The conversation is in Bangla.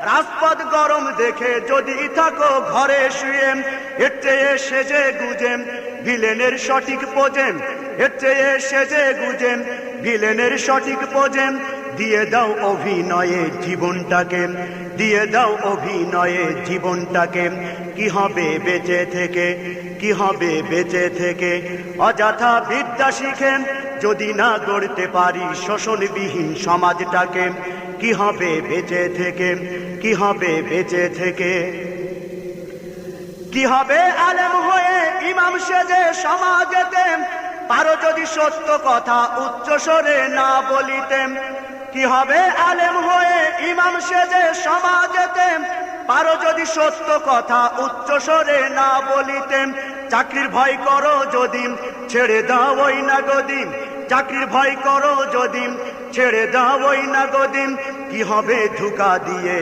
রাজপথ গরম দেখে যদি থাকো ঘরে শুয়ে, এর চেয়ে সেজে গুজে ভিলেনের সঠিক পোজেন, এর চেয়ে সেজে গুজে ভিলেনের সঠিক পোজেন। দিয়ে দাও অভিনয়ে জীবনটাকে, দিয়ে দাও অভিনয়ে জীবনটাকে। কি হবে বেঁচে থেকে, কি হবে বেঁচে থেকে? অযথা বিদ্যা শিখে যদি না গড়তে পারি শোষণবিহীন সমাজটাকে। কি হবে বেঁচে থেকে, কি হবে বেঁচে থেকে? কি হবে আলেম হয়ে ইমাম সেজে সমাজেতে, পারো যদি সত্য কথা উচ্চ স্বরে না বলিতে। কি হবে আলেম হয়ে ইমাম সেজে সমাজেতে, পারো যদি সত্য কথা উচ্চ স্বরে না বলিতে। চাকরির ভয় করো যদি ছেড়ে দাও ওই না গদিম, চাকরির ভয় করো যদি ছেড়ে দাও ওই না গদিম। কি হবে ধোঁকা দিয়ে